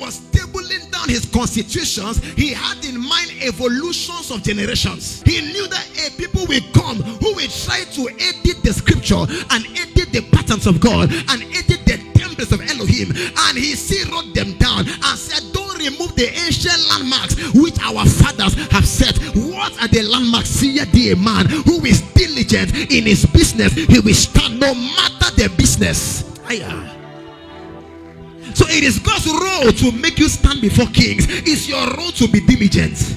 was tabling down his constitutions, he had in mind evolutions of generations. He knew that a people will come who will try to edit the scripture and edit the patterns of God and edit the templates of Elohim. And he still wrote them down and said, don't remove the ancient landmarks which our fathers have set. What are the landmarks? See ye a man who is diligent in his business, he will stand no matter the business. So it is God's role to make you stand before kings. It's your role to be diligent.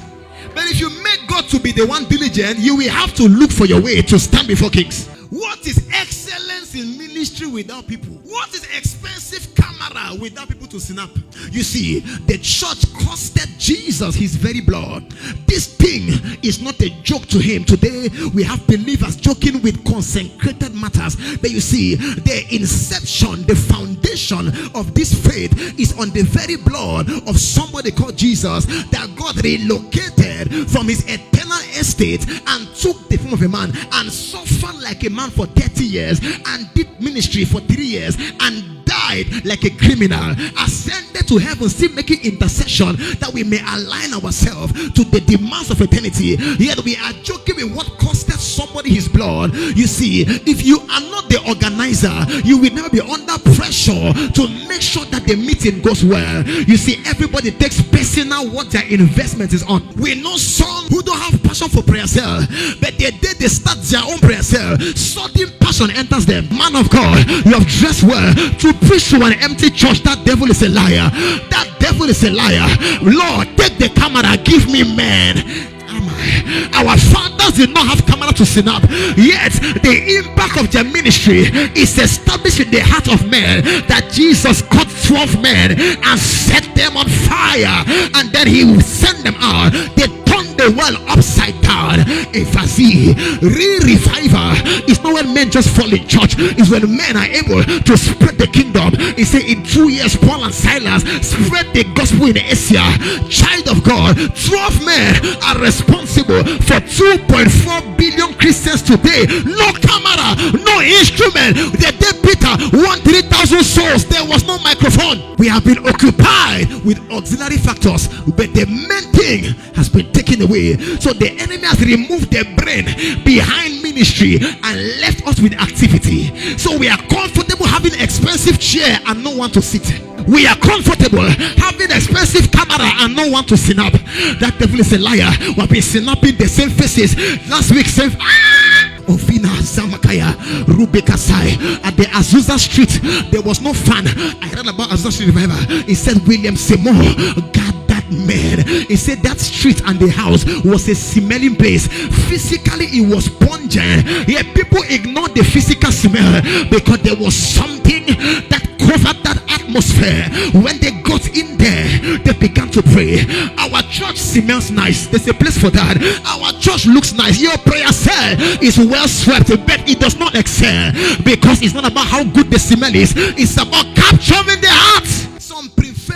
But if you make God to be the one diligent, you will have to look for your way to stand before kings. What is excellence in ministry without people? What is expensive camera without people to snap? You see, the church costed Jesus his very blood. This thing is not a joke to him. Today we have believers joking with consecrated matters. But you see, the inception, the foundation of this faith is on the very blood of somebody called Jesus, that God relocated from his eternal estate and took the form of a man and suffered like a man for 30 years and did ministry for 3 years and died like a criminal, ascended to heaven, still making intercession that we may align ourselves to the demands of eternity. Yet we are joking with what costed somebody his blood. You see, if you are not the organizer, you will never be under pressure to make sure that the meeting goes well. You see, everybody takes personal what their investment is on. We know some who don't have passion for prayer cell, but the day they start their own prayer cell, sudden passion enters them. Man of God, you have dressed well to preach to an empty church. That devil is a liar. That devil is a liar. Lord, take the camera, give me men. Our fathers did not have camera to snap, yet the impact of their ministry is established in the heart of men, that Jesus caught 12 men and set them on fire, and then he will send them out. They turned the world upside down. If I see revival, it's not when men just fall in church, it's when men are able to spread the kingdom. He said in 2 years Paul and Silas spread the gospel in Asia. Child of God, 12 men are responsible for 2.4 billion Christians today. No camera, no instrument. The day Peter won 3,000 souls, there was no microphone. We have been occupied with auxiliary factors, but the main thing has been taken away. So the enemy has removed the brain behind ministry and left us with activity. So we are comfortable having expensive chair and no one to sit. We are comfortable having expensive camera and no one to snap. That devil is a liar. We have been snapping the same faces last week. Same Ovina Zamakaya Rubekasai at the Azusa Street. There was no fan. I read about Azusa Street revival. It said William Seymour got that man. He said that street and the house was a smelling place. Physically it was pungent. Yeah, people ignored the physical smell because there was something that covered that atmosphere. When they got in there, they began to pray. Our church smells nice. There's a place for that. Our church looks nice. Your prayer cell is well swept, but it does not excel, because it's not about how good the smell is. It's about capturing the heart. Some prefer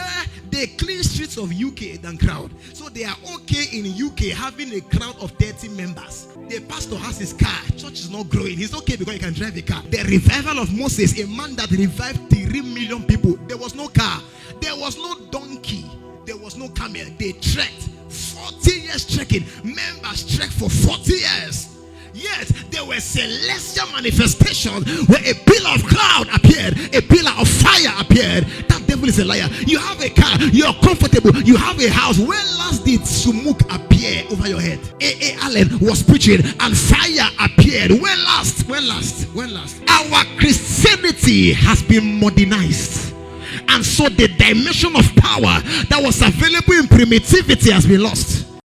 the clean streets of UK than crowd. So they are okay in UK having a crowd of 30 members. The pastor has his car. Church is not growing. He's okay because he can drive a car. The revival of Moses, a man that revived 3 million people. There was no car. There was no donkey. There was no camel. They trekked. 40 years trekking. Members trekked for 40 years. Yet there were celestial manifestations where a pillar of cloud appeared, a pillar of fire appeared. That devil is a liar. You have a car, you are comfortable, you have a house. When last did smoke appear over your head? A. Allen was preaching and fire appeared. When last? Our Christianity has been modernized, and so the dimension of power that was available in primitivity has been lost.